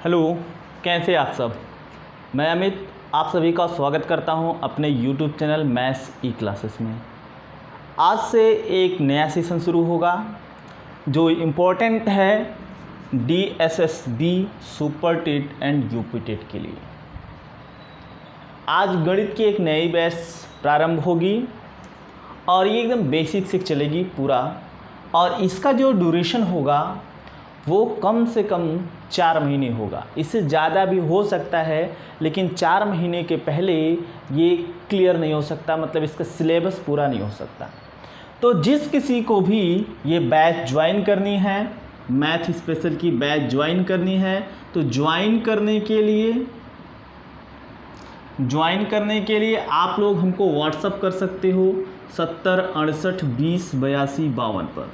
Hello, कैसे आप सब। मैं अमित आप सभी का स्वागत करता हूं अपने YouTube चैनल मैथ्स ई क्लासेस में। आज से एक नया सेशन शुरू होगा जो इम्पोर्टेंट है DSSB super TET and UP TET के लिए। आज गणित की एक नई बैच प्रारंभ होगी और ये एकदम बेसिक से चलेगी पूरा, और इसका जो ड्यूरेशन होगा वो कम से कम 4 महीने होगा। इससे ज़्यादा भी हो सकता है, लेकिन 4 महीने के पहले ये क्लियर नहीं हो सकता, मतलब इसका सिलेबस पूरा नहीं हो सकता। तो जिस किसी को भी ये बैच ज्वाइन करनी है, मैथ स्पेशल की बैच ज्वाइन करनी है, तो ज्वाइन करने के लिए आप लोग हमको व्हाट्सअप कर सकते हो 70 68 20 82 52 पर।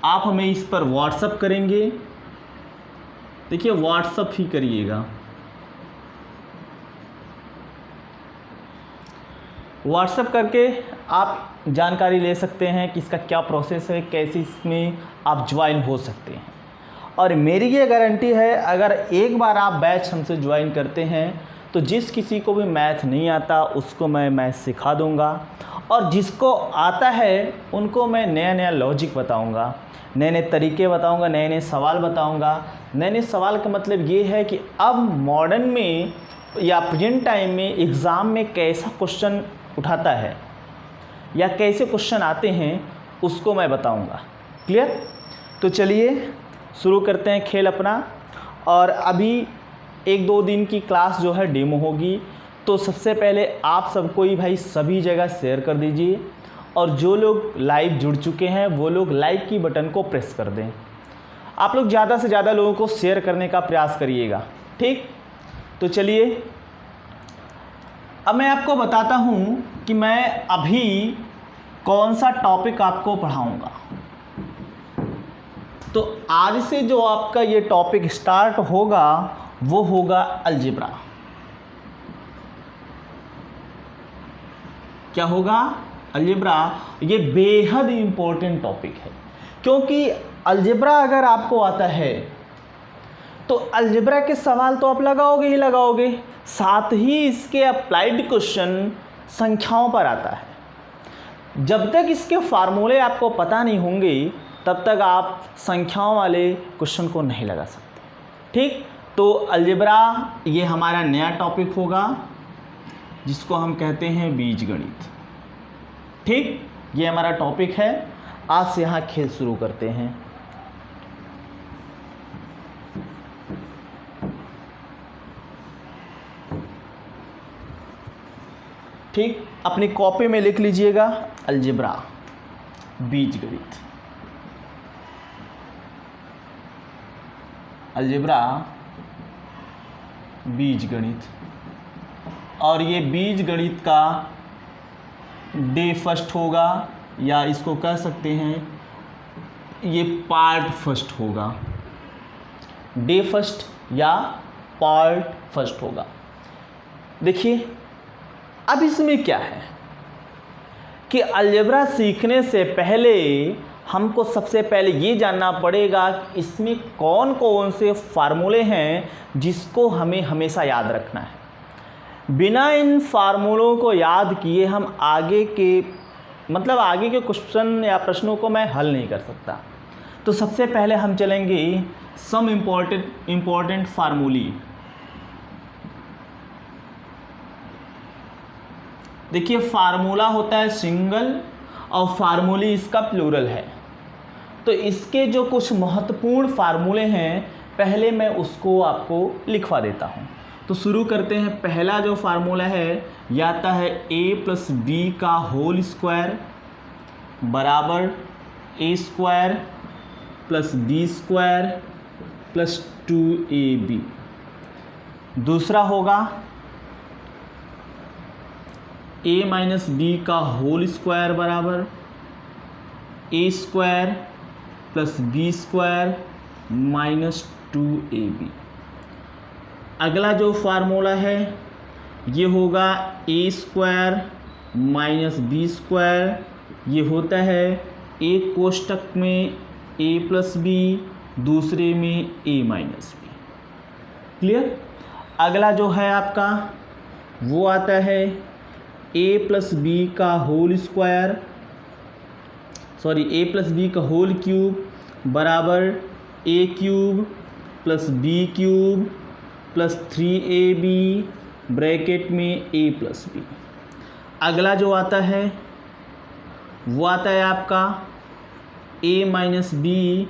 आप हमें इस पर व्हाट्सअप करेंगे। देखिए, व्हाट्सअप ही करिएगा। व्हाट्सअप करके आप जानकारी ले सकते हैं कि इसका क्या प्रोसेस है, कैसे इसमें आप ज्वाइन हो सकते हैं। और मेरी ये गारंटी है, अगर एक बार आप बैच हमसे ज्वाइन करते हैं तो जिस किसी को भी मैथ नहीं आता उसको मैं मैथ सिखा दूंगा, और जिसको आता है उनको मैं नया नया लॉजिक बताऊंगा, नए नए तरीके बताऊंगा, नए नए सवाल बताऊंगा। नए नए सवाल का मतलब ये है कि अब मॉडर्न में या प्रेजेंट टाइम में एग्ज़ाम में कैसा क्वेश्चन उठाता है या कैसे क्वेश्चन आते हैं उसको मैं बताऊंगा। क्लियर? तो चलिए शुरू करते हैं खेल अपना। और अभी 1-2 दिन की क्लास जो है डेमो होगी, तो सबसे पहले आप सबको ही भाई सभी जगह शेयर कर दीजिए, और जो लोग लाइव जुड़ चुके हैं वो लोग लाइक की बटन को प्रेस कर दें। आप लोग ज़्यादा से ज़्यादा लोगों को शेयर करने का प्रयास करिएगा, ठीक? तो चलिए अब मैं आपको बताता हूँ कि मैं अभी कौन सा टॉपिक आपको पढ़ाऊँगा। तो आज से जो आपका ये टॉपिक स्टार्ट होगा वो होगा अलजेब्रा। क्या होगा? अलजेब्रा। ये बेहद इम्पोर्टेंट टॉपिक है, क्योंकि अलजेब्रा अगर आपको आता है तो अलजेब्रा के सवाल तो आप लगाओगे ही लगाओगे, साथ ही इसके अप्लाइड क्वेश्चन संख्याओं पर आता है। जब तक इसके फार्मूले आपको पता नहीं होंगे तब तक आप संख्याओं वाले क्वेश्चन को नहीं लगा सकते, ठीक? तो अलजेब्रा ये हमारा नया टॉपिक होगा जिसको हम कहते हैं बीजगणित, ठीक? ये हमारा टॉपिक है। आज से यहाँ खेल शुरू करते हैं। ठीक, अपनी कॉपी में लिख लीजिएगा अलजेब्रा, बीजगणित। अलजेब्रा बीजगणित, और ये बीजगणित का डे फर्स्ट होगा, या इसको कह सकते हैं ये पार्ट फर्स्ट होगा। डे फर्स्ट या पार्ट फर्स्ट होगा। देखिए, अब इसमें क्या है कि अलजेब्रा सीखने से पहले हमको सबसे पहले ये जानना पड़ेगा कि इसमें कौन कौन से फार्मूले हैं जिसको हमें हमेशा याद रखना है। बिना इन फार्मूलों को याद किए हम आगे के क्वेश्चन या प्रश्नों को मैं हल नहीं कर सकता। तो सबसे पहले हम चलेंगे सम इम्पोर्टेंट फार्मूली। देखिए, फार्मूला होता है सिंगल और फार्मूली इसका प्लूरल है। तो इसके जो कुछ महत्वपूर्ण फार्मूले हैं पहले मैं उसको आपको लिखवा देता हूँ। तो शुरू करते हैं। पहला जो फार्मूला है यह आता है a+b का होल स्क्वायर बराबर a² + b² + 2ab। दूसरा होगा a - b का होल स्क्वायर बराबर a² + b² - 2ab। अगला जो फार्मूला है ये होगा a² - b², ये होता है एक कोष्टक में ए प्लस बी, दूसरे में ए माइनस बी। क्लियर। अगला जो है आपका वो आता है ए प्लस बी का whole square, sorry A plus B का होल क्यूब बराबर A cube plus B cube plus 3ab bracket में ए प्लस बी। अगला जो आता है वो आता है आपका a माइनस बी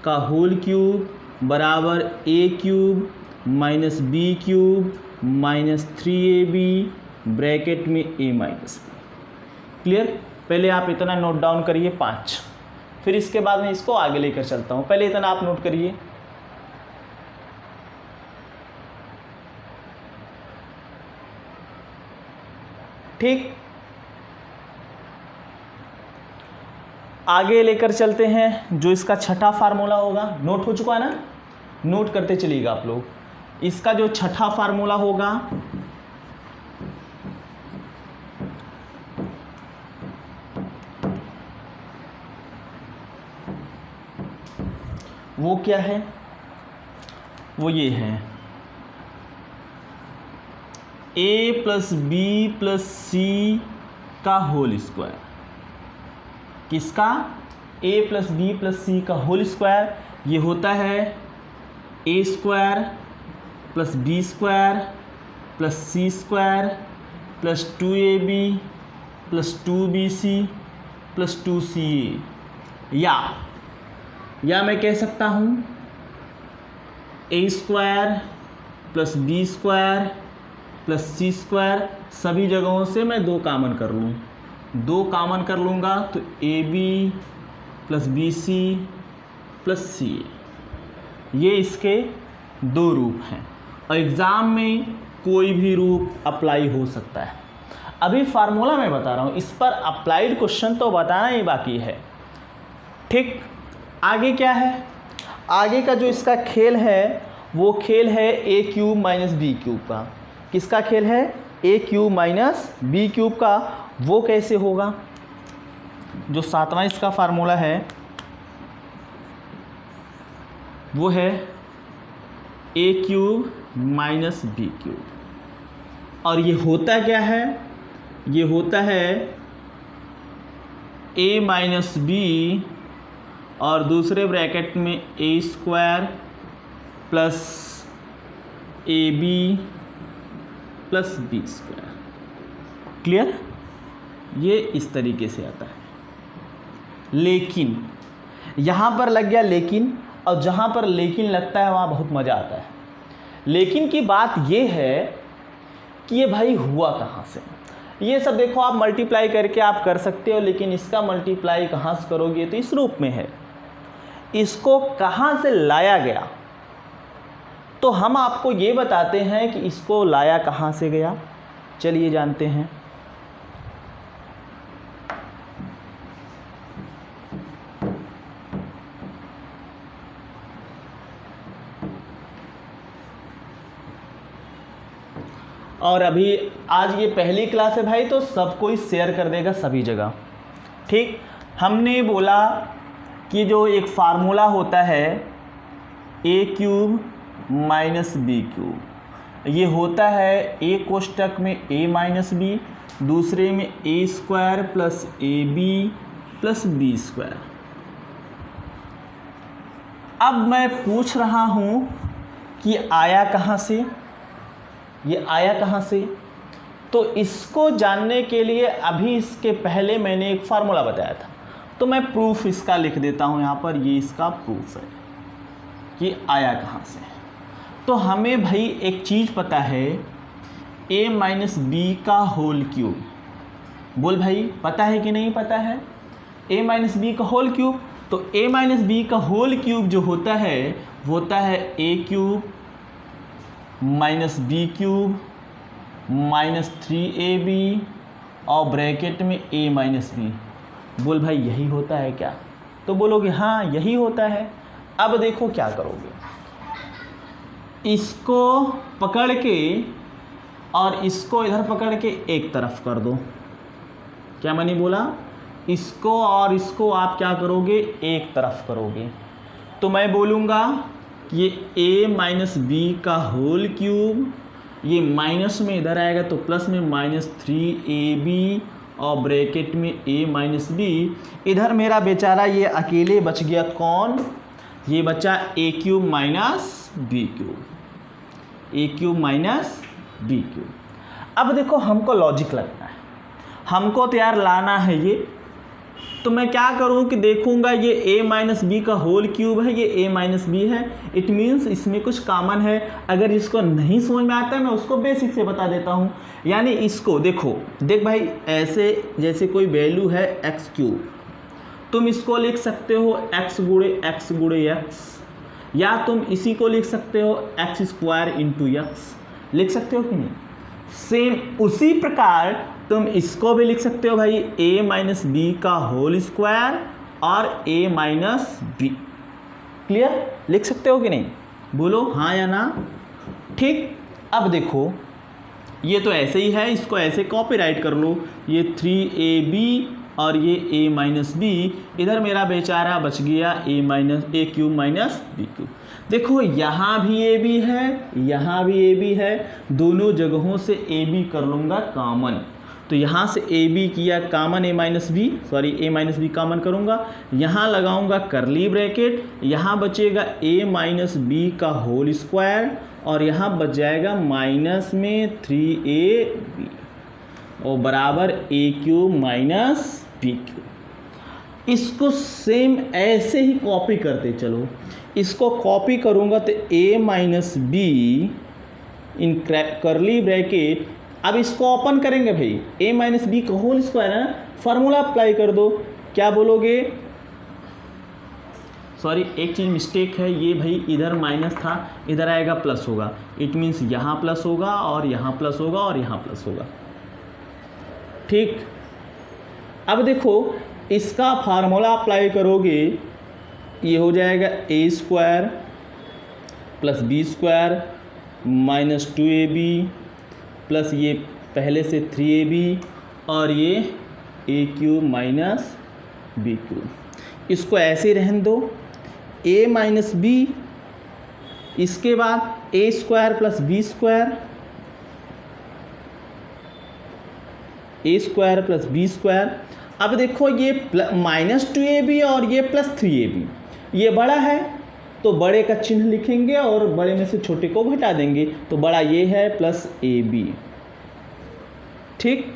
का होल क्यूब बराबर A cube minus B cube minus 3ab bracket में a माइनस बी। क्लियर। पहले आप इतना नोट डाउन करिए 5, फिर इसके बाद मैं इसको आगे लेकर चलता हूँ। पहले इतना आप नोट करिए। ठीक, आगे लेकर चलते हैं। जो इसका छठा फार्मूला होगा, नोट हो चुका है ना, नोट करते चलिएगा आप लोग। इसका जो छठा फार्मूला होगा वो क्या है, वो ये है a plus B plus C का होल स्क्वायर। किसका? a plus B plus C का होल स्क्वायर। ये होता है a square plus B square plus C square plus 2ab plus 2bc plus 2ca। या मैं कह सकता हूँ a square plus B square plus C square, सभी जगहों से मैं 2 कामन कर लूँ, 2 कामन कर लूँगा तो ab plus B C plus C A. ये इसके 2 रूप हैं और एग्ज़ाम में कोई भी रूप अप्लाई हो सकता है। अभी फार्मूला मैं बता रहा हूँ, इस पर अप्लाइड क्वेश्चन तो बताना ही बाकी है। ठीक, आगे क्या है? आगे का जो इसका खेल है वो खेल है A cube minus B cube का। किसका खेल है? A cube minus B cube का। वो कैसे होगा? जो 7वां इसका फार्मूला है वो है A cube minus B cube. और ये होता क्या है? ये होता है ए माइनस बी और दूसरे ब्रैकेट में A square plus A B plus B square. Clear? ये इस तरीके से आता है। लेकिन यहाँ पर लग गया लेकिन, और जहाँ पर लेकिन लगता है वहाँ बहुत मज़ा आता है। लेकिन की बात ये है कि ये भाई हुआ कहाँ से? ये सब देखो आप मल्टीप्लाई करके आप कर सकते हो, लेकिन इसका मल्टीप्लाई कहाँ से करोगे? तो इस रूप में है। इसको कहाँ से लाया गया? तो हम आपको ये बताते हैं कि इसको लाया कहाँ से गया। चलिए जानते हैं। और अभी आज ये पहली क्लास है भाई, तो सब कोई शेयर कर देगा सभी जगह। ठीक, हमने बोला कि जो एक फार्मूला होता है A cube minus B cube, ये होता है ए कोष्टक में ए माइनस बी, दूसरे में A square plus A B plus B square. अब मैं पूछ रहा हूँ कि आया कहाँ से? ये आया कहाँ से? तो इसको जानने के लिए अभी इसके पहले मैंने एक फार्मूला बताया था, तो मैं प्रूफ इसका लिख देता हूँ यहाँ पर। ये इसका प्रूफ है कि आया कहाँ से। तो हमें भाई एक चीज़ पता है, a माइनस बी का होल क्यूब। बोल भाई, पता है कि नहीं पता है? a माइनस बी का होल क्यूब। तो a माइनस बी का होल क्यूब जो होता है वो होता है a cube minus B cube minus 3ab और ब्रैकेट में a माइनस बी। बोल भाई यही होता है क्या? तो बोलोगे हाँ यही होता है। अब देखो क्या करोगे, इसको पकड़ के और इसको इधर पकड़ के एक तरफ कर दो। क्या मैंने बोला? इसको और इसको आप क्या करोगे, एक तरफ करोगे, तो मैं बोलूँगा ये a माइनस बी का होल क्यूब, ये माइनस में इधर आएगा तो प्लस में -3ab और ब्रैकेट में a माइनस बी। इधर मेरा बेचारा ये अकेले बच गया, कौन, ये बचा a cube minus B cube, a cube minus B cube. अब देखो हमको लॉजिक लगना है, हमको तो यार लाना है ये, तो मैं क्या करूं कि देखूंगा ये a माइनस बी का होल क्यूब है, ये a माइनस बी है, इट मीन्स इसमें कुछ कॉमन है। अगर इसको नहीं समझ में आता है मैं उसको बेसिक से बता देता हूं। यानी इसको देखो, देख भाई, ऐसे जैसे कोई वैल्यू है x क्यूब, तुम इसको लिख सकते हो x गुणे x, या तुम इसी को लिख सकते हो x स्क्वायर इंटू x, लिख सकते हो कि नहीं। सेम उसी प्रकार तुम इसको भी लिख सकते हो भाई, a माइनस बी का होल स्क्वायर और a माइनस बी। क्लियर, लिख सकते हो कि नहीं, बोलो हाँ या ना। ठीक, अब देखो ये तो ऐसे ही है, इसको ऐसे कॉपी राइट कर लो, ये 3ab और ये a माइनस बी, इधर मेरा बेचारा बच गया a cube minus B cube. देखो यहाँ भी a b है, यहाँ भी a b है, दोनों जगहों से a b कर लूँगा कॉमन, तो यहाँ से a b किया common, a minus B common करूँगा, यहाँ लगाऊँगा करली ब्रैकेट, यहाँ बचेगा a माइनस बी का होल स्क्वायर और यहाँ बच जाएगा माइनस में 3ab और बराबर a cube minus B cube. इसको सेम ऐसे ही कॉपी करते चलो, इसको कॉपी करूँगा तो a माइनस बी इन करली ब्रैकेट, अब इसको ओपन करेंगे भाई, a माइनस बी का होल स्क्वायर है ना, फार्मूला अप्लाई कर दो, क्या बोलोगे, सॉरी एक चीज़ मिस्टेक है, ये भाई इधर माइनस था, इधर आएगा प्लस होगा, इट मीन्स यहाँ प्लस होगा और यहाँ प्लस होगा और यहाँ प्लस होगा। ठीक, अब देखो इसका फार्मूला अप्लाई करोगे, ये हो जाएगा a square plus B square minus 2ab plus ये पहले से 3ab और ये a cube minus B cube. इसको ऐसे रहने दो, a माइनस बी, इसके बाद a square plus B square, a square plus B square. अब देखो ये -2ab और ये +3ab, ये बड़ा है तो बड़े का चिन्ह लिखेंगे और बड़े में से छोटे को घटा देंगे, तो बड़ा ये है प्लस ab। ठीक,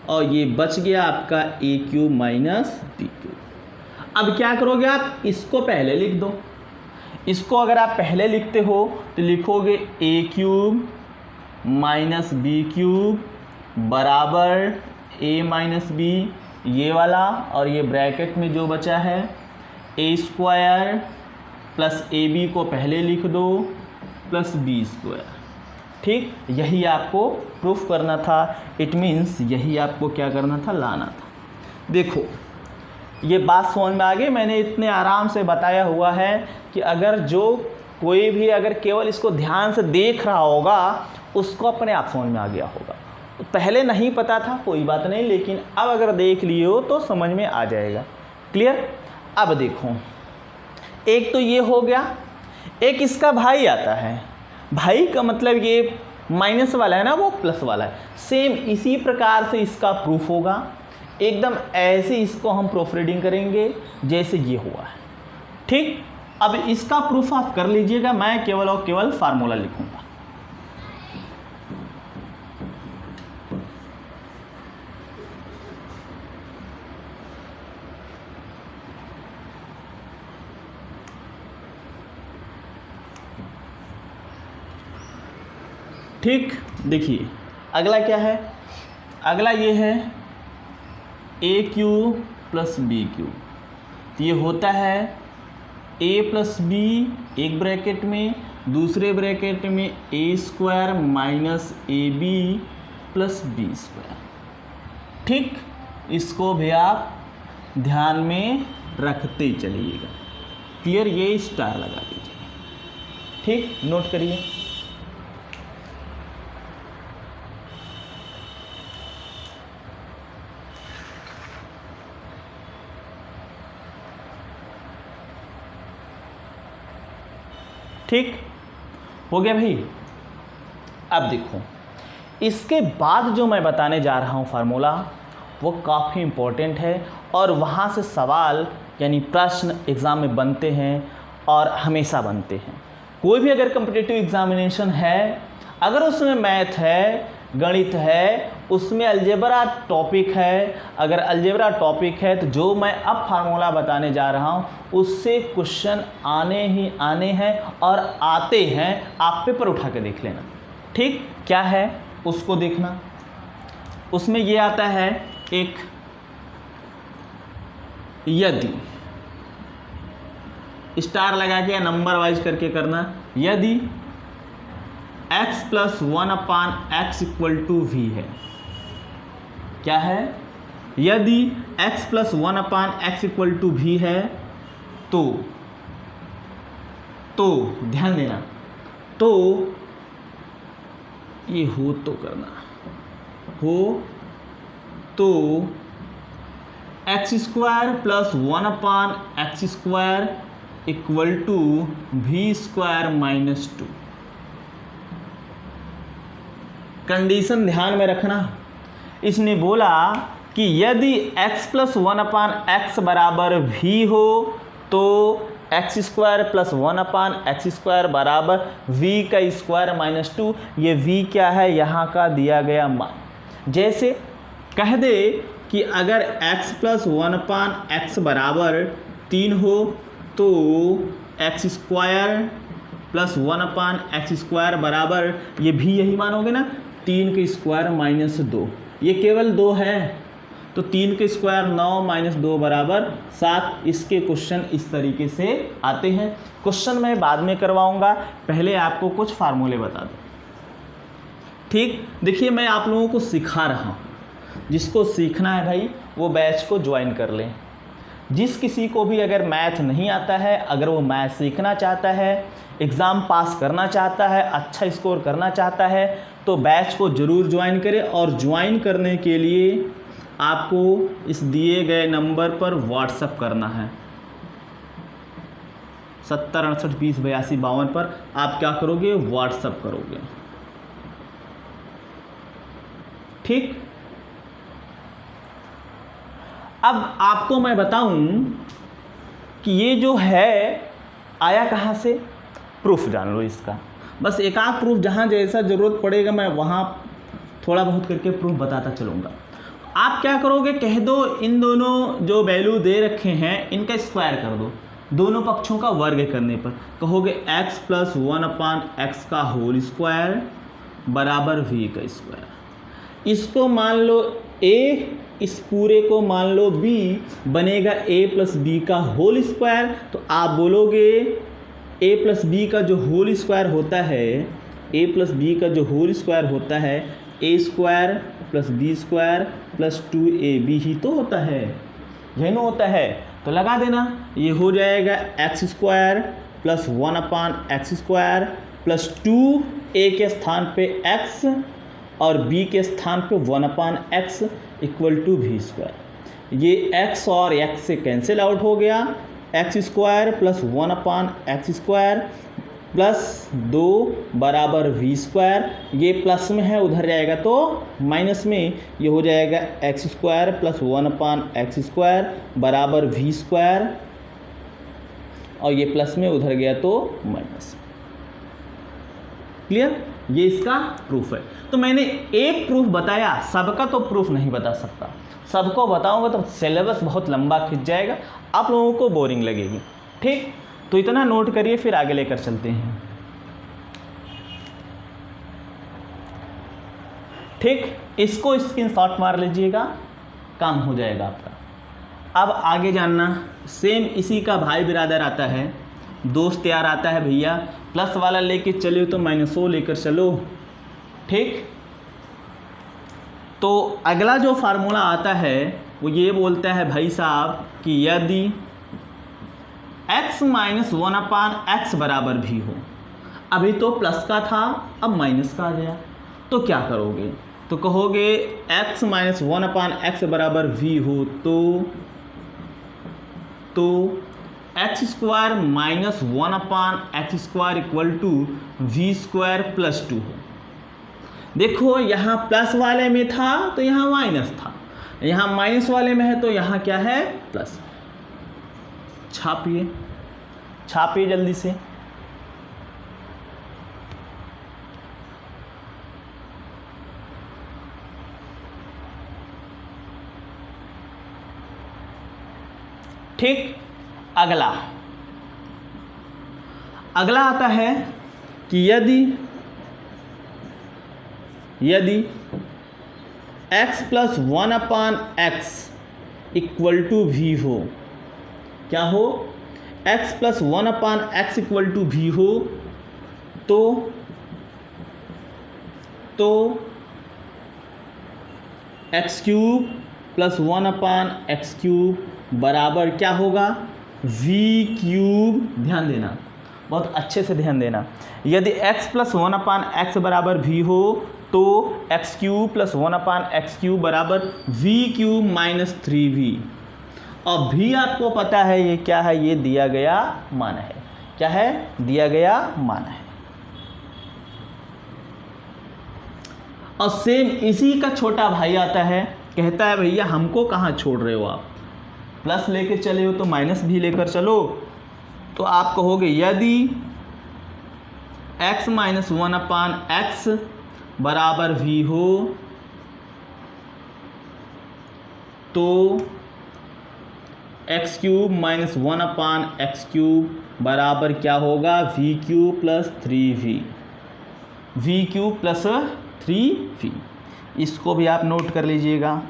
और ये बच गया आपका a cube minus B cube. अब क्या करोगे आप, इसको पहले लिख दो, इसको अगर आप पहले लिखते हो तो लिखोगे a cube minus B cube बराबर a माइनस बी, ये वाला, और ये ब्रैकेट में जो बचा है a square plus A B को पहले लिख दो प्लस बी स्क्वायर। ठीक, यही आपको प्रूफ करना था, इट मीन्स यही आपको क्या करना था, लाना था। देखो ये बात समझ में आ गई, मैंने इतने आराम से बताया हुआ है कि अगर जो कोई भी अगर केवल इसको ध्यान से देख रहा होगा उसको अपने आप समझ में आ गया होगा। पहले नहीं पता था कोई बात नहीं, लेकिन अब अगर देख लिए हो तो समझ में आ जाएगा। क्लियर, अब देखो एक तो ये हो गया, एक इसका भाई आता है, भाई का मतलब ये माइनस वाला है ना, वो प्लस वाला है, सेम इसी प्रकार से इसका प्रूफ होगा, एकदम ऐसे इसको हम प्रूफ रीडिंग करेंगे जैसे ये हुआ है। ठीक, अब इसका प्रूफ आप कर लीजिएगा, मैं केवल और केवल फार्मूला लिखूंगा। ठीक, देखिए अगला क्या है, अगला ये है A cube plus B cube, तो ये होता है a प्लस बी एक ब्रैकेट में, दूसरे ब्रैकेट में a square minus A B plus B square. ठीक, इसको भी आप ध्यान में रखते चलिएगा। क्लियर, ये स्टार लगा दीजिए। ठीक, नोट करिए। ठीक हो गया भाई। अब देखो इसके बाद जो मैं बताने जा रहा हूँ फार्मूला वो काफ़ी इम्पोर्टेंट है और वहाँ से सवाल यानी प्रश्न एग्ज़ाम में बनते हैं और हमेशा बनते हैं। कोई भी अगर कॉम्पिटिटिव एग्जामिनेशन है, अगर उसमें मैथ है, गणित है, उसमें अलजेब्रा टॉपिक है, अगर अलजेब्रा टॉपिक है तो जो मैं अब फार्मूला बताने जा रहा हूँ उससे क्वेश्चन आने ही आने हैं और आते हैं। आप पेपर उठा के देख लेना। ठीक, क्या है उसको देखना। उसमें ये आता है एक यदि, स्टार लगा के या नंबर वाइज करके करना, यदि x + 1/x = v है। क्या है? यदि x + 1/x = v है तो ध्यान देना, तो ये हो तो करना, हो तो x² + 1/x² = v² - 2। कंडीशन ध्यान में रखना। इसने बोला कि यदि x + 1/x = v हो तो x² + 1/x² = v² - 2। ये v क्या है? यहाँ का दिया गया मान। जैसे कह दे कि अगर x + 1/x = 3 हो तो x² + 1/x² बराबर, ये भी यही मानोगे ना, 3² - 2। ये केवल 2 है तो 3² 9 - 2 बराबर 7। इसके क्वेश्चन इस तरीके से आते हैं। क्वेश्चन मैं बाद में करवाऊंगा, पहले आपको कुछ फार्मूले बता दूं। ठीक, देखिए मैं आप लोगों को सिखा रहा हूँ। जिसको सीखना है भाई वो बैच को ज्वाइन कर लें। जिस किसी को भी अगर मैथ नहीं आता है, अगर वो मैथ सीखना चाहता है, एग्ज़ाम पास करना चाहता है, अच्छा स्कोर करना चाहता है तो बैच को ज़रूर ज्वाइन करें। और ज्वाइन करने के लिए आपको इस दिए गए नंबर पर व्हाट्सएप करना है 70 68 20 82 52 पर। आप क्या करोगे? व्हाट्सएप करोगे। ठीक, अब आपको मैं बताऊं कि ये जो है आया कहाँ से। प्रूफ जान लो इसका, बस एक आध प्रूफ जहाँ जैसा ज़रूरत पड़ेगा मैं वहाँ थोड़ा बहुत करके प्रूफ बताता चलूँगा। आप क्या करोगे? कह दो इन दोनों जो वैल्यू दे रखे हैं इनका स्क्वायर कर दो, दोनों पक्षों का वर्ग करने पर कहोगे x + 1/x बराबर v²। इसको मान लो a, इस पूरे को मान लो b, बनेगा a + b का होल स्क्वायर। तो आप बोलोगे a + b का जो होल स्क्वायर होता है, a + b का जो होल स्क्वायर होता है a² + b² + 2ab ही तो होता है, यही ना होता है। तो लगा देना, ये हो जाएगा x² + 1/x² + 2a के स्थान पे x और b के स्थान पे 1/x = v²। ये x और x से कैंसिल आउट हो गया, x² + 1/x² + 2 बराबर v²। ये प्लस में है, उधर जाएगा तो माइनस में, ये हो जाएगा x² + 1/x² बराबर v²। और ये प्लस में उधर गया तो माइनस। क्लियर? ये इसका प्रूफ है। तो मैंने एक प्रूफ बताया, सबका तो प्रूफ नहीं बता सकता। सबको बताऊंगा तो सिलेबस बहुत लंबा खिंच जाएगा, आप लोगों को बोरिंग लगेगी। ठीक, तो इतना नोट करिए, फिर आगे लेकर चलते हैं। ठीक, इसको स्क्रीनशॉट मार लीजिएगा, काम हो जाएगा आपका। अब आगे जानना, सेम इसी का भाई बिरादर आता है, दोस्त यार आता है, भैया प्लस वाला लेके चलो तो -100 लेकर चलो। ठीक, तो अगला जो फार्मूला आता है वो ये बोलता है भाई साहब कि यदि x - 1/x = v हो, अभी तो प्लस का था अब माइनस का आ गया, तो क्या करोगे? तो कहोगे x - 1/x = v हो तो X square minus 1/x² equal to v² plus 2 हो। देखो यहाँ प्लस वाले में था तो यहाँ माइनस था, यहाँ माइनस वाले में है तो यहाँ क्या है प्लस। छापिए जल्दी से। ठीक, अगला आता है कि यदि x plus 1/x equal to v हो, क्या हो, x plus 1/x equal to v हो तो x³ प्लस 1/x³ बराबर क्या होगा, v³। ध्यान देना, बहुत अच्छे से ध्यान देना। यदि x प्लस 1/x बराबर v हो तो x³ प्लस 1/x³ बराबर v³ माइनस 3v। अब भी आपको पता है ये क्या है, ये दिया गया मान है। क्या है, दिया गया मान है। और सेम इसी का छोटा भाई आता है, कहता है भैया हमको कहाँ छोड़ रहे हो आप, प्लस लेके चले हो तो माइनस भी लेकर चलो। तो आप कहोगे यदि x माइनस 1/x बराबर v हो तो x³ माइनस 1/x³ बराबर क्या होगा, v³ plus 3v। v³ plus 3v, इसको भी आप नोट कर लीजिएगा।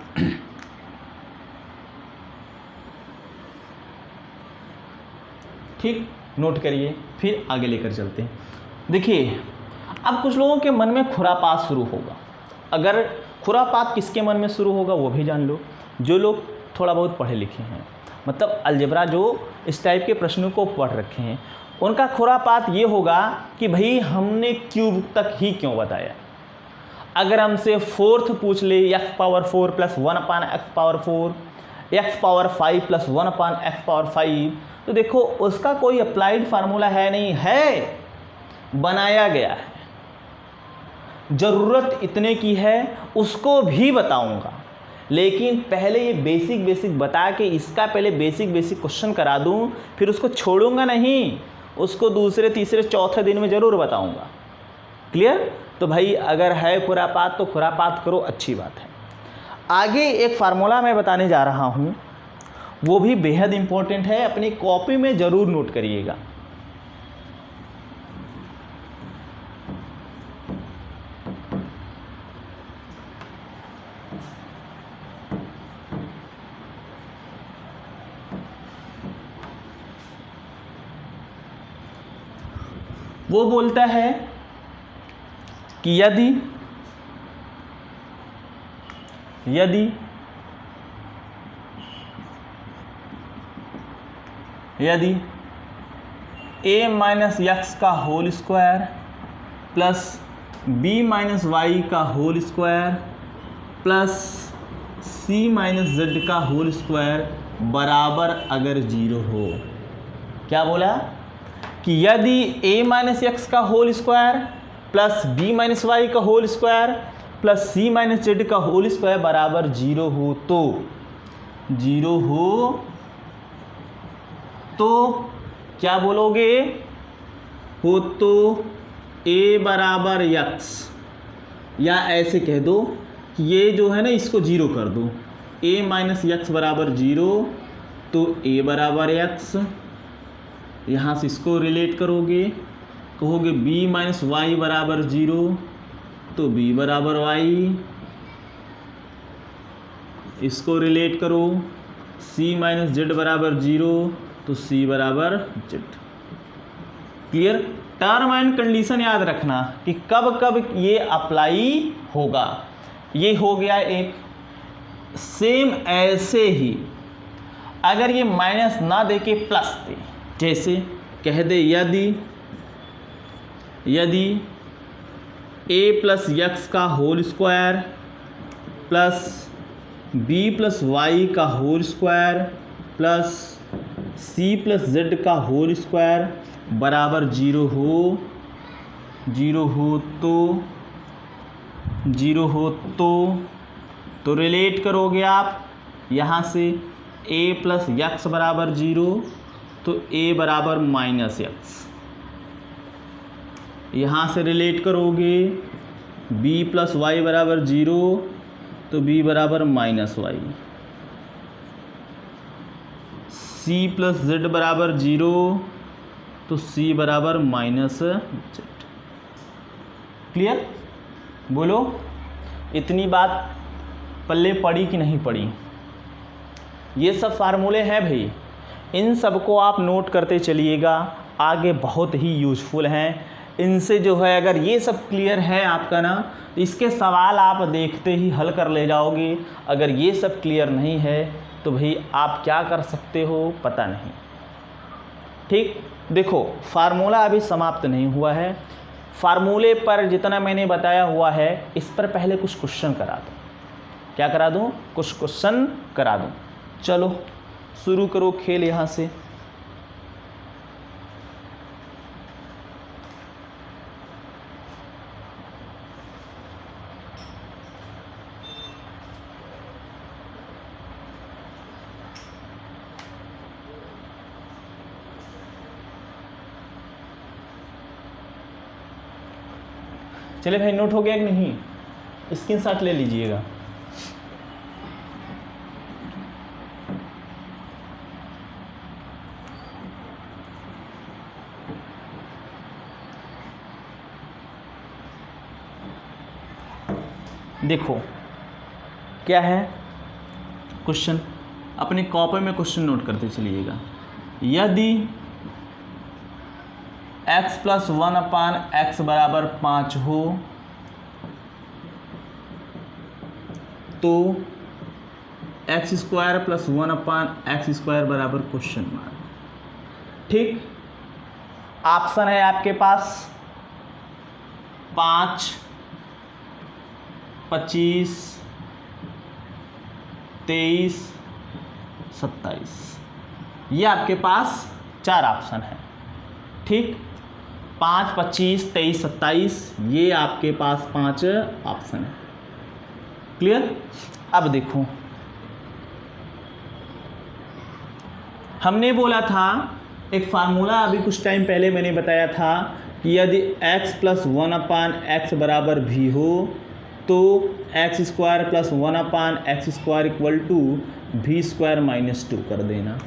ठीक, नोट करिए, फिर आगे लेकर चलते हैं। देखिए, अब कुछ लोगों के मन में खुरापात शुरू होगा। अगर खुरापात किसके मन में शुरू होगा वो भी जान लो, जो लोग थोड़ा बहुत पढ़े लिखे हैं, मतलब अलजेब्रा जो इस टाइप के प्रश्नों को पढ़ रखे हैं, उनका खुरापात ये होगा कि भाई हमने क्यूब तक ही क्यों बताया। अगर हमसे फोर्थ पूछ ले, x⁴ plus 1/x⁴, x⁵ plus 1/x⁵, तो देखो उसका कोई अप्लाइड फार्मूला है नहीं, है बनाया गया है। ज़रूरत इतने की है, उसको भी बताऊंगा, लेकिन पहले ये बेसिक बता के इसका पहले बेसिक क्वेश्चन करा दूं, फिर उसको छोड़ूंगा नहीं, उसको दूसरे तीसरे चौथे दिन में ज़रूर बताऊंगा। क्लियर? तो भाई अगर है खुरापात तो खुरापात करो, अच्छी बात है। आगे एक फार्मूला मैं बताने जा रहा हूँ, वो भी बेहद इम्पोर्टेंट है, अपनी कॉपी में ज़रूर नोट करिएगा। वो बोलता है कि यदि a माइनस x का whole square plus b minus y का whole square plus c minus z का होल स्क्वायर बराबर अगर 0 हो। क्या बोला कि यदि a माइनस x का whole square plus b minus y का whole square plus c minus z का होल स्क्वायर बराबर 0 हो तो क्या बोलोगे, हो तो a बराबर x, या ऐसे कह दो कि ये जो है ना इसको 0 कर दो, a माइनस x बराबर 0 तो a बराबर x, यहाँ से इसको रिलेट करोगे, कहोगे b माइनस y बराबर 0 तो b बराबर y, इसको रिलेट करो, c माइनस z बराबर 0 तो c बराबर z। Clear? Term and condition याद रखना कि कब कब ये अप्लाई होगा। ये हो गया एक। सेम ऐसे ही अगर ये माइनस ना दे के प्लस दे, जैसे कह दे यदि a प्लस x का whole square plus b plus y का whole square plus C plus Z का होल स्क्वायर बराबर जीरो हो तो रिलेट करोगे आप यहाँ से a प्लस यक्स बराबर जीरो तो a बराबर माइनस यक्स, यहाँ से रिलेट करोगे b प्लस वाई बराबर जीरो तो b बराबर minus Y, c plus Z बराबर जीरो तो c बराबर माइनस जेड। क्लियर? बोलो इतनी बात पल्ले पड़ी कि नहीं पड़ी? ये सब फार्मूले हैं भाई, इन सब को आप नोट करते चलिएगा, आगे बहुत ही यूज़फुल हैं। इनसे जो है अगर ये सब क्लियर है आपका ना, तो इसके सवाल आप देखते ही हल कर ले जाओगे। अगर ये सब क्लियर नहीं है तो भाई आप क्या कर सकते हो पता नहीं। ठीक, देखो फार्मूला अभी समाप्त नहीं हुआ है, फार्मूले पर जितना मैंने बताया हुआ है इस पर पहले कुछ क्वेश्चन करा दूँ। क्या करा दूँ? कुछ क्वेश्चन करा दूँ। चलो शुरू करो खेल यहाँ से। चले भाई, नोट हो गया कि नहीं? स्क्रीनशॉट ले लीजिएगा। देखो क्या है क्वेश्चन, अपने कॉपी में क्वेश्चन नोट करते चलिएगा। यदि x प्लस 1/x बराबर 5 हो तो x square plus 1/x square बराबर क्वेश्चन मार्क। ठीक, ऑप्शन है आपके पास 5, 25, 23, 27, ये आपके पास 4 ऑप्शन है। ठीक, 5, 25, 23, 27 ये आपके पास 5 ऑप्शन है। क्लियर? अब देखो, हमने बोला था एक फार्मूला अभी कुछ टाइम पहले मैंने बताया था कि यदि x प्लस 1/x बराबर भी हो तो x square plus 1/x square equal to v square minus 2 कर देना।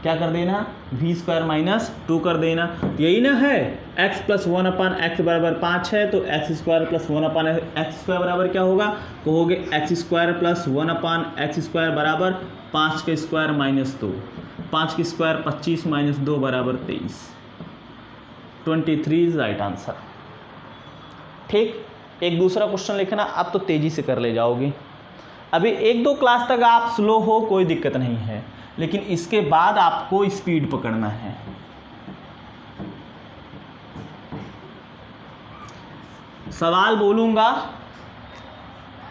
क्या कर देना? v स्क्वायर माइनस 2 कर देना। यही ना है, x प्लस 1/x बराबर 5 है तो x square plus 1/x square बराबर क्या होगा? कहोगे x square plus 1/x square बराबर 5 का स्क्वायर माइनस 2, 5 का स्क्वायर 25 माइनस 2 बराबर 23, 23 इज राइट आंसर। ठीक, एक दूसरा क्वेश्चन लिखना, अब तो तेज़ी से कर ले जाओगे। अभी 1-2 क्लास तक आप स्लो हो कोई दिक्कत नहीं है, लेकिन इसके बाद आपको स्पीड पकड़ना है। सवाल बोलूँगा,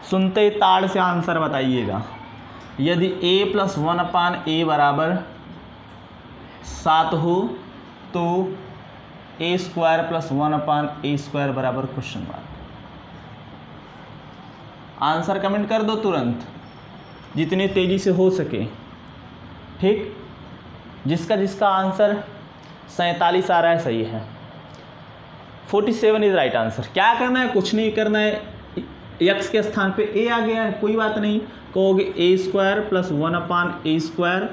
सुनते ताड़ से आंसर बताइएगा। यदि a प्लस 1/a बराबर 7 हो तो a square plus 1/a square बराबर क्वेश्चन मार्क। आंसर कमेंट कर दो तुरंत, जितनी तेज़ी से हो सके। ठीक, जिसका आंसर 47 आ रहा है सही है। 47 इज राइट आंसर। क्या करना है? कुछ नहीं करना है, x के स्थान पे a आ गया है, कोई बात नहीं। कहोगे a square plus 1/a square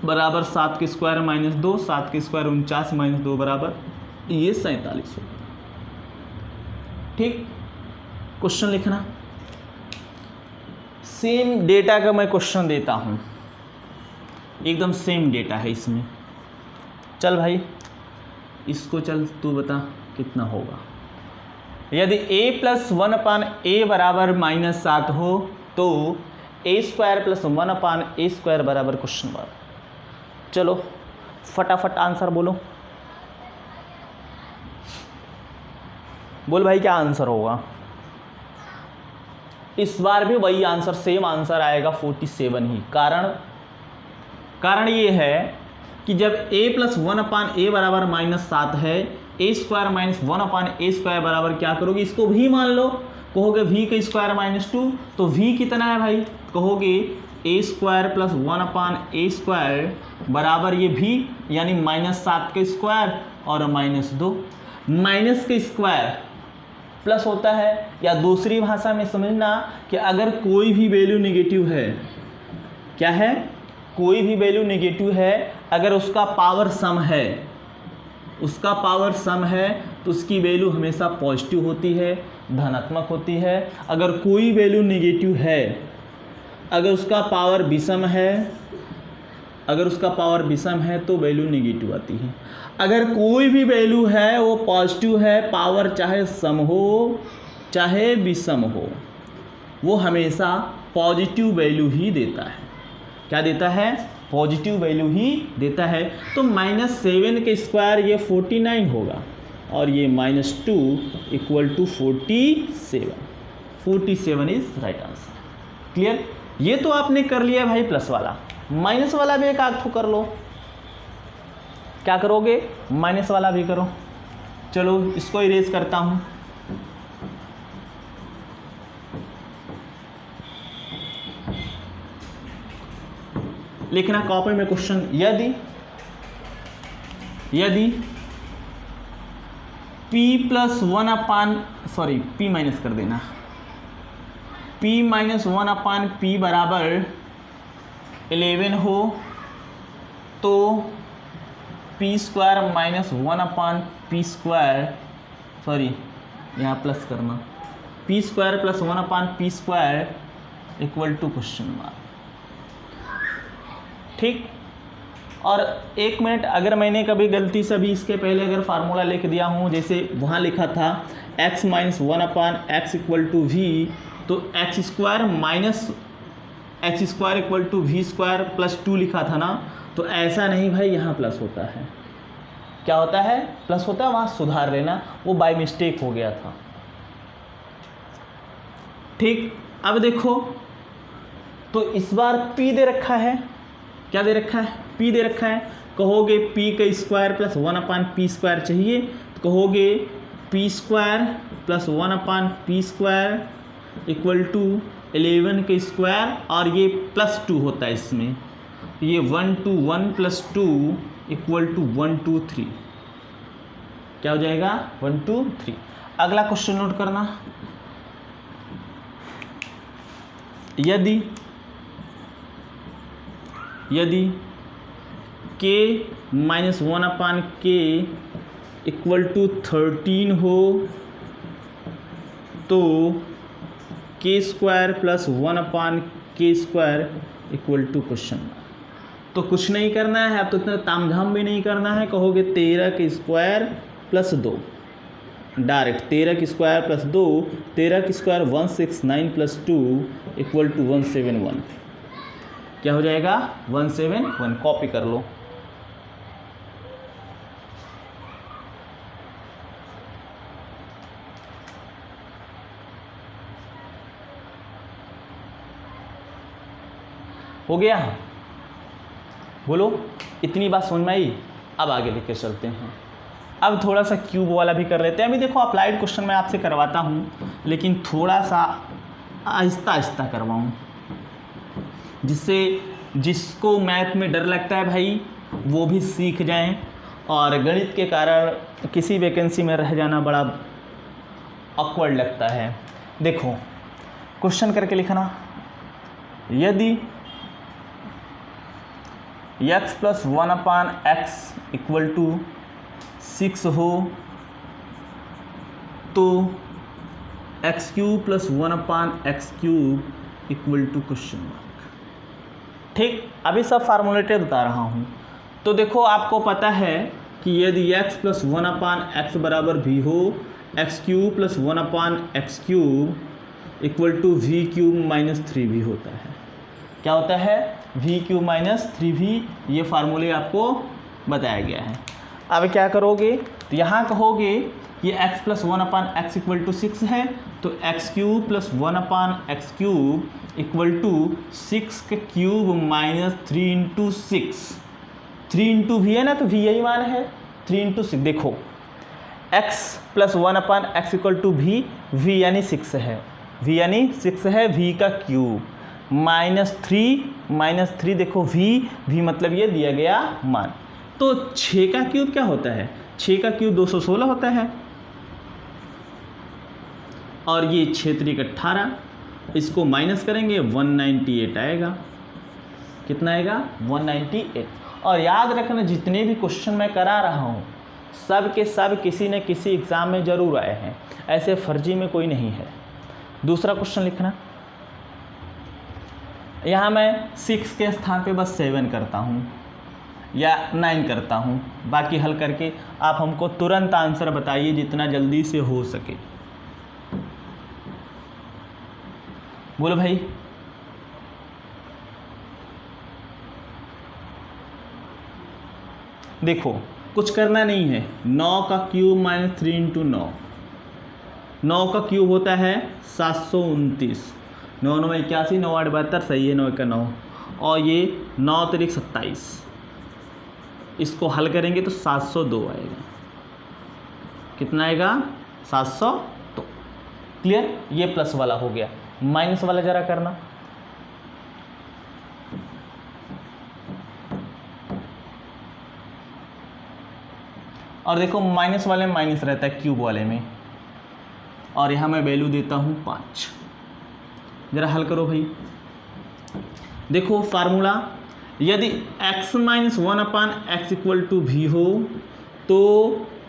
बराबर 7 के स्क्वायर माइनस 2, 7 के स्क्वायर 49 माइनस 2 बराबर ये 47 हो। ठीक, क्वेश्चन लिखना। सेम डेटा का मैं क्वेश्चन देता हूँ, एकदम सेम डेटा है इसमें। चल भाई इसको चल तू बता कितना होगा। यदि a प्लस 1/a बराबर -7 हो तो a square plus 1/a square बराबर क्वेश्चन मार्क। चलो फटाफट आंसर बोलो। बोल भाई क्या आंसर होगा? इस बार भी वही आंसर, सेम आंसर आएगा 47 ही। कारण ये है कि जब a प्लस 1/a बराबर -7 है, a square minus 1/a square बराबर क्या करोगे, इसको भी मान लो, कहोगे v का स्क्वायर -2, तो v कितना है भाई, कहोगे a square plus 1/a square बराबर ये v यानी -7 का स्क्वायर और -2। माइनस का स्क्वायर प्लस होता है, या दूसरी भाषा में समझना कि अगर कोई भी वैल्यू नेगेटिव है, क्या है, कोई भी वैल्यू नेगेटिव है, अगर उसका पावर सम है, उसका पावर सम है तो उसकी वैल्यू हमेशा पॉजिटिव होती है, धनात्मक होती है। अगर कोई वैल्यू नेगेटिव है, अगर उसका पावर विषम है, अगर उसका पावर विषम है तो वैल्यू नेगेटिव आती है। अगर कोई भी वैल्यू है वो पॉजिटिव है, पावर चाहे सम हो चाहे विषम हो, वो हमेशा पॉजिटिव वैल्यू ही देता है। क्या देता है, पॉजिटिव वैल्यू ही देता है। तो -7 के स्क्वायर ये 49 होगा और ये -2 equal to 47। 47 is right answer. Clear, ये तो आपने कर लिया भाई प्लस वाला। माइनस वाला भी एक आध तो कर लो। क्या करोगे, माइनस वाला भी करो। चलो इसको इरेज करता हूं। लिखना कॉपी में क्वेश्चन, यदि p प्लस 1/, p माइनस कर देना, p माइनस 1/p बराबर 11 हो तो p square minus 1/p square, यहाँ प्लस करना, p square plus 1/p square equal to question mark. ठीक, और एक मिनट, अगर मैंने कभी गलती से भी इसके पहले अगर फार्मूला लिख दिया हूँ, जैसे वहाँ लिखा था x minus 1/x equal to v, तो x square minus x square equal to v square plus 2 लिखा था ना, तो ऐसा नहीं भाई, यहाँ प्लस होता है। क्या होता है, प्लस होता है, वहाँ सुधार लेना, वो बाय मिस्टेक हो गया था। ठीक, अब देखो, तो इस बार p दे रखा है, क्या दे रखा है, p दे रखा है। कहोगे p का स्क्वायर प्लस 1/p स्क्वायर चाहिए, तो कहोगे p square plus 1/p square equal to 11 के स्क्वायर, और ये प्लस 2 होता है इसमें, ये 1 2 1 प्लस 2 इक्वल टू 1 2 3। क्या हो जाएगा, 1 2 3। अगला क्वेश्चन नोट करना, यदि k minus 1/k equal to 13 हो तो k square plus 1/k square equal to question mark. तो कुछ नहीं करना है, अब तो इतना तामझाम भी नहीं करना है। कहोगे 13 के स्क्वायर प्लस 2, डायरेक्ट 13 के स्क्वायर प्लस 2, 13 के स्क्वायर 169 प्लस 2 इक्वल टू 171। क्या हो जाएगा, 171। कॉपी कर लो। हो गया, बोलो, इतनी बात समझ में आई। अब आगे लेके चलते हैं। अब थोड़ा सा क्यूब वाला भी कर लेते हैं। अभी देखो, अप्लाइड क्वेश्चन मैं आपसे करवाता हूँ, लेकिन थोड़ा सा आहिस्ता आहिस्ता करवाऊँ, जिससे जिसको मैथ में डर लगता है भाई वो भी सीख जाएं, और गणित के कारण किसी वैकेंसी में रह जाना बड़ा ऑकवर्ड लगता है। देखो क्वेश्चन करके लिखना, यदि x plus 1/x equal to 6 हो तो x cube plus 1/x cube equal to question mark. ठीक, अभी सब फार्मूलेटेड बता रहा हूँ। तो देखो, आपको पता है कि यदि x प्लस 1/x बराबर भी हो, x cube plus 1/x cube equal to v cube minus 3v होता है। क्या होता है, v क्यूब माइनस 3v। ये फार्मूले आपको बताया गया है। अब क्या करोगे, तो यहाँ कहोगे कि x plus 1/x equal to 6 है, तो X cube plus 1/x³ equal to 6 का cube minus 3 into 6। 3 into V है ना, तो वी यही मान है 3 इंटू 6। देखो x plus 1/x equal to V, V यानी 6 है, वी यानी 6 है, वी का क्यूब माइनस 3 देखो वी मतलब ये दिया गया मान। तो 6 का क्यूब क्या होता है? 6 का क्यूब 216 होता है, और ये 6 × 18, इसको माइनस करेंगे 198 आएगा। कितना आएगा? 198। और याद रखना जितने भी क्वेश्चन मैं करा रहा हूँ सब के सब किसी न किसी एग्ज़ाम में ज़रूर आए हैं, ऐसे फर्जी में कोई नहीं है। दूसरा क्वेश्चन लिखना, यहाँ मैं 6 के स्थान पे बस 7 करता हूँ या 9 करता हूँ, बाकी हल करके आप हमको तुरंत आंसर बताइए जितना जल्दी से हो सके। बोलो भाई। देखो कुछ करना नहीं है, 9 का क्यूब माइनस 3 इंटू 9, 9 का क्यूब होता है 729, 9 9 81, 9 8 72, सही है, 9 का 9, और ये 9 3 27, इसको हल करेंगे तो 702 आएगा। कितना आएगा? 702। क्लियर? ये प्लस वाला हो गया। माइनस वाला जरा करना, और देखो माइनस वाले में माइनस रहता है क्यूब वाले में, और यहाँ मैं वैल्यू देता हूँ 5। जरा हल करो भाई। देखो फार्मूला, यदि x minus 1/x equal to V हो तो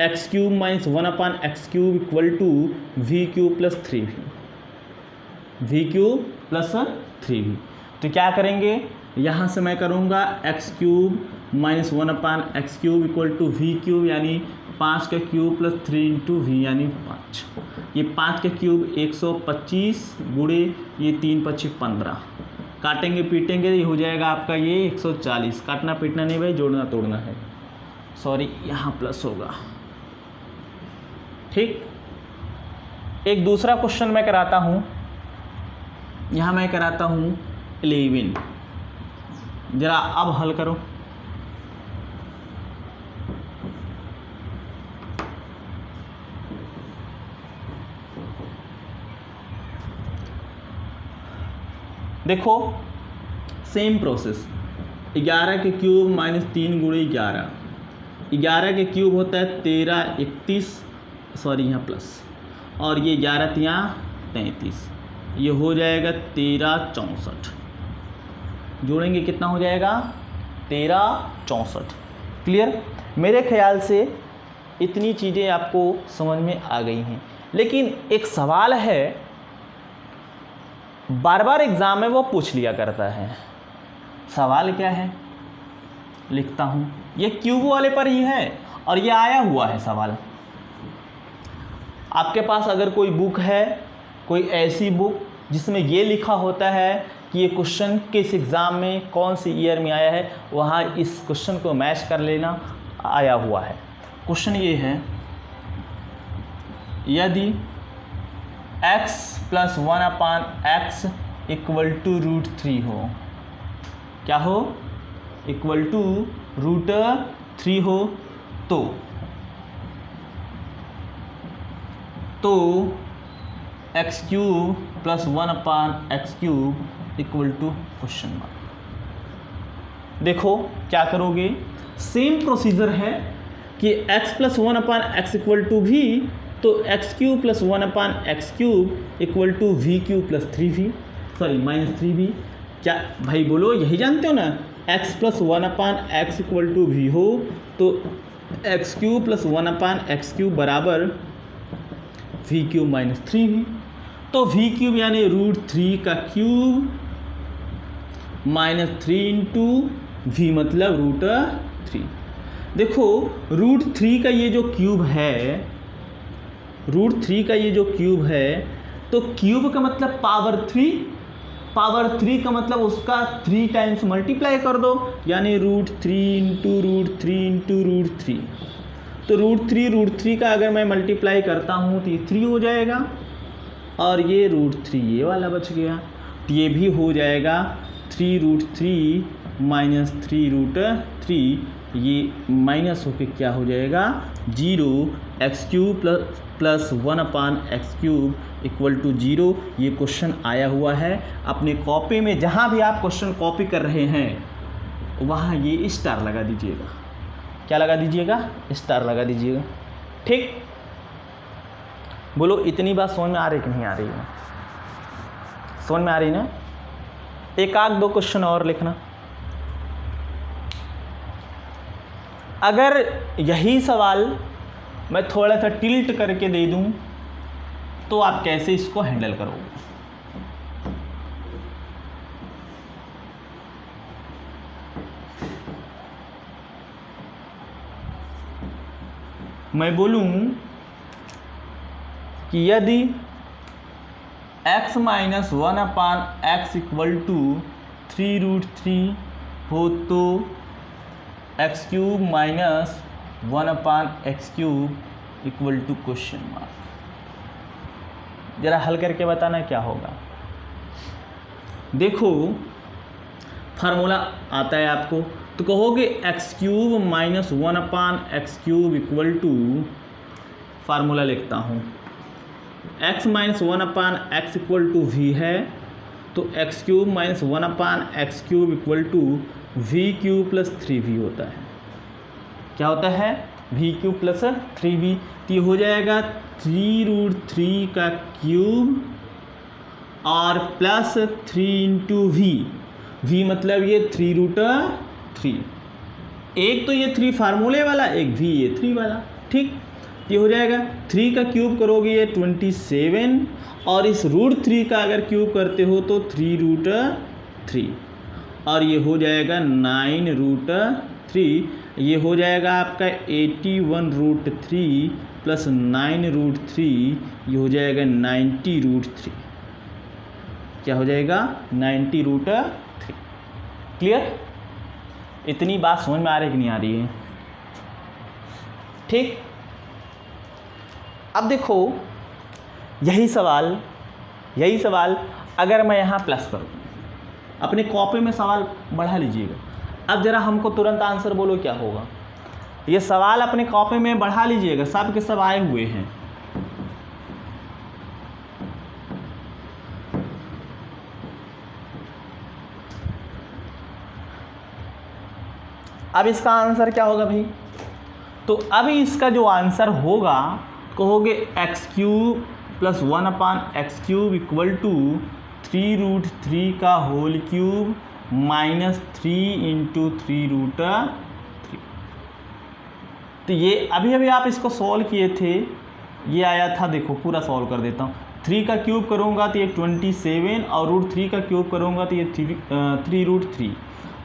x³ minus 1/x³ equal to v³ plus 3v, v³ plus 3v। तो क्या करेंगे, यहाँ से मैं करूँगा x³ minus 1/x³ equal to v³ यानी 5 का क्यूब प्लस 3 इंटू वी यानी 5। ये 5 का क्यूब 125 गुणे ये 3 × 5 = 15, काटेंगे पीटेंगे ये हो जाएगा आपका ये 140। काटना पीटना नहीं भाई, जोड़ना तोड़ना है। सॉरी, यहाँ प्लस होगा। ठीक, एक दूसरा क्वेश्चन मैं कराता हूँ, यहाँ मैं कराता हूँ 11। जरा अब हल करो। देखो सेम प्रोसेस, 11 के क्यूब माइनस 3 गुणे 11, 11 के क्यूब होता है 13 31, सॉरी यहाँ प्लस, और ये 11 × 33, ये हो जाएगा 13 64। जोड़ेंगे कितना हो जाएगा? 13 64। क्लियर? मेरे ख्याल से इतनी चीज़ें आपको समझ में आ गई हैं, लेकिन एक सवाल है बार बार एग्ज़ाम में वो पूछ लिया करता है। सवाल क्या है लिखता हूँ, ये क्यूब वाले पर ही है और ये आया हुआ है सवाल। आपके पास अगर कोई बुक है, कोई ऐसी बुक जिसमें ये लिखा होता है कि ये क्वेश्चन किस एग्ज़ाम में कौन सी ईयर में आया है, वहाँ इस क्वेश्चन को मैच कर लेना, आया हुआ है। क्वेश्चन ये है, यदि x plus 1/x equal to √3 हो, क्या हो? इक्वल टू √3 हो तो x³ plus 1/x³ equal to question mark. देखो क्या करोगे, सेम प्रोसीजर है कि x plus 1/x equal to v, तो x³ plus 1/x³ equal to v³ plus 3v, sorry minus 3v। क्या भाई बोलो, यही जानते हो ना, x plus 1/x equal to v हो तो x³ प्लस 1/x³ बराबर v³ माइनस 3v। तो v³ यानी √3 का क्यूब माइनस 3 इंटू v मतलब √3। देखो √3 का ये जो क्यूब है, √3 का ये जो क्यूब है, तो क्यूब का मतलब पावर 3, पावर 3 का मतलब उसका 3 टाइम्स मल्टीप्लाई कर दो, यानी √3 इंटू √3 इंटू √3। तो √3 का अगर मैं मल्टीप्लाई करता हूँ तो ये 3 हो जाएगा, और ये √3 ये वाला बच गया, तो ये भी हो जाएगा 3√3 माइनस 3√3, ये माइनस होके क्या हो जाएगा 0, x³ plus 1/x³ equal to 0। ये क्वेश्चन आया हुआ है अपने कॉपी में, जहाँ भी आप क्वेश्चन कॉपी कर रहे हैं वहाँ ये स्टार लगा दीजिएगा। क्या लगा दीजिएगा? स्टार लगा दीजिएगा। ठीक, बोलो इतनी बात समझ में आ रही कि नहीं आ रही है? समझ में आ रही ना? एक आध दो क्वेश्चन और लिखना। अगर यही सवाल मैं थोड़ा सा टिल्ट करके दे दूं तो आप कैसे इसको हैंडल करोगे? मैं बोलूं कि यदि x - 1/x इक्वल टू 3√3 हो तो x³ minus 1/x³ equal to question mark. ज़रा हल करके बताना क्या होगा। देखो फार्मूला आता है आपको, तो कहोगे x³ minus 1/x³ equal to, formula लिखता हूँ, x minus 1/x equal to v है, तो x³ minus 1/x³ equal to v³ plus 3v होता है। क्या होता है? v³ plus 3v। तो ये हो जाएगा 3√3 का क्यूब और प्लस 3 इंटू v मतलब ये 3√3। एक तो ये 3 फार्मूले वाला, एक v ये 3 वाला। ठीक, ये हो जाएगा 3 का क्यूब करोगे ये 27, और इस √3 का अगर क्यूब करते हो तो 3√3, और ये हो जाएगा 9√3। ये हो जाएगा आपका 81√3 प्लस 9√3, ये हो जाएगा 90√3। क्या हो जाएगा? 90√3। क्लियर? इतनी बात समझ में आ रही है कि नहीं आ रही है? ठीक, अब देखो यही सवाल अगर मैं यहाँ प्लस करूँ, अपने कॉपी में सवाल बढ़ा लीजिएगा। अब ज़रा हमको तुरंत आंसर बोलो क्या होगा। ये सवाल अपने कॉपी में बढ़ा लीजिएगा, सब के सब आए हुए हैं। अब इसका आंसर क्या होगा भाई? तो अब इसका जो आंसर होगा, कहोगे x³ plus 1/x³ equal to 3√3 का होल क्यूब माइनस 3 इंटू 3√3। तो ये अभी आप इसको सॉल्व किए थे, ये आया था, देखो पूरा सॉल्व कर देता हूँ। 3 का क्यूब करूँगा तो ये 27, और √3 का क्यूब करूँगा तो ये 3√3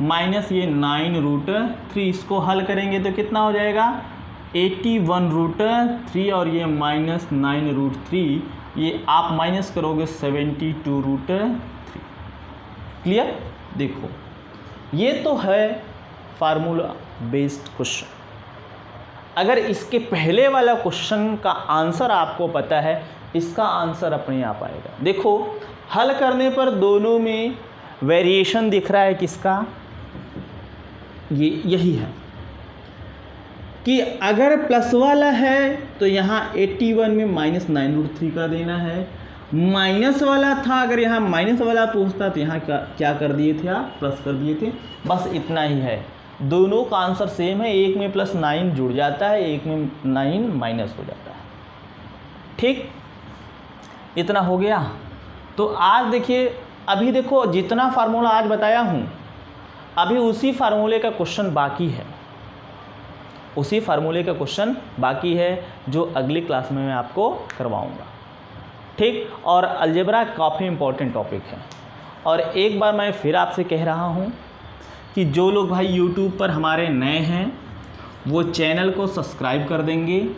माइनस ये 9√3। इसको हल करेंगे तो कितना हो जाएगा? 81√3, और ये माइनस 9√3, ये आप माइनस करोगे 72√3। क्लियर? देखो ये तो है फार्मूला बेस्ड क्वेश्चन। अगर इसके पहले वाला क्वेश्चन का आंसर आपको पता है, इसका आंसर अपने आप आएगा। देखो हल करने पर दोनों में वेरिएशन दिख रहा है किसका? ये यही है कि अगर प्लस वाला है तो यहाँ 81 में माइनस 9√3 का देना है, माइनस वाला था, अगर यहाँ माइनस वाला पूछता तो यहाँ क्या कर दिए थे आप? प्लस कर दिए थे। बस इतना ही है, दोनों का आंसर सेम है। एक में प्लस 9 जुड़ जाता है, एक में 9 माइनस हो जाता है। ठीक, इतना हो गया। तो आज देखिए, अभी देखो जितना फार्मूला आज बताया हूँ, अभी उसी फार्मूले का क्वेश्चन बाकी है, उसी फार्मूले का क्वेश्चन बाकी है जो अगली क्लास में मैं आपको करवाऊँगा। ठीक, और अलजेब्रा काफ़ी इम्पोर्टेंट टॉपिक है। और एक बार मैं फिर आपसे कह रहा हूँ कि जो लोग भाई यूट्यूब पर हमारे नए हैं वो चैनल को सब्सक्राइब कर देंगे,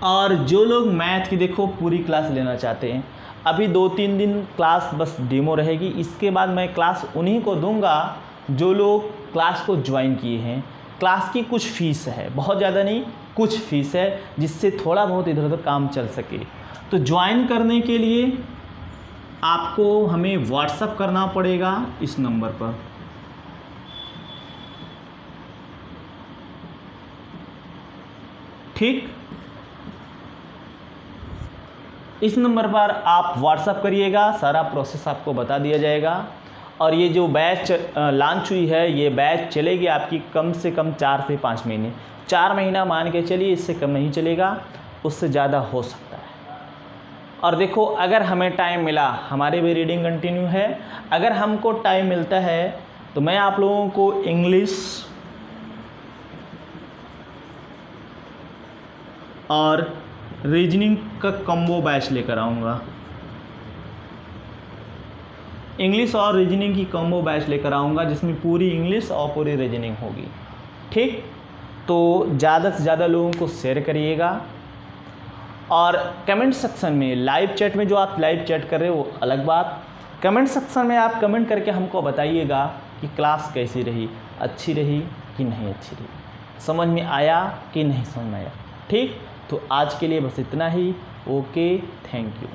और जो लोग मैथ की देखो पूरी क्लास लेना चाहते हैं, अभी 2-3 दिन क्लास बस डेमो रहेगी, इसके बाद मैं क्लास उन्हीं को दूंगा जो लोग क्लास को ज्वाइन किए हैं। क्लास की कुछ फ़ीस है, बहुत ज़्यादा नहीं, कुछ फ़ीस है, जिससे थोड़ा बहुत इधर उधर काम चल सके। तो ज्वाइन करने के लिए आपको हमें व्हाट्सअप करना पड़ेगा इस नंबर पर। ठीक, इस नंबर पर आप व्हाट्सअप करिएगा, सारा प्रोसेस आपको बता दिया जाएगा। और ये जो बैच लॉन्च हुई है, ये बैच चलेगी आपकी कम से कम 4 से 5 महीने। 4 महीना मान के चलिए, इससे कम नहीं चलेगा, उससे ज़्यादा हो सकता है। और देखो, अगर हमें टाइम मिला, हमारी भी रीडिंग कंटिन्यू है, अगर हमको टाइम मिलता है तो मैं आप लोगों को इंग्लिश और रीजनिंग का कॉम्बो बैच लेकर आऊँगा। इंग्लिश और रीजनिंग की कॉम्बो बैच लेकर आऊँगा, जिसमें पूरी इंग्लिश और पूरी रीजनिंग होगी। ठीक, तो ज़्यादा से ज़्यादा लोगों को शेयर करिएगा। और कमेंट सेक्शन में, लाइव चैट में जो आप लाइव चैट कर रहे हो वो अलग बात, कमेंट सेक्शन में आप कमेंट करके हमको बताइएगा कि क्लास कैसी रही, अच्छी रही कि नहीं अच्छी रही, समझ में आया कि नहीं समझ में आया। ठीक, तो आज के लिए बस इतना ही। Okay, thank you.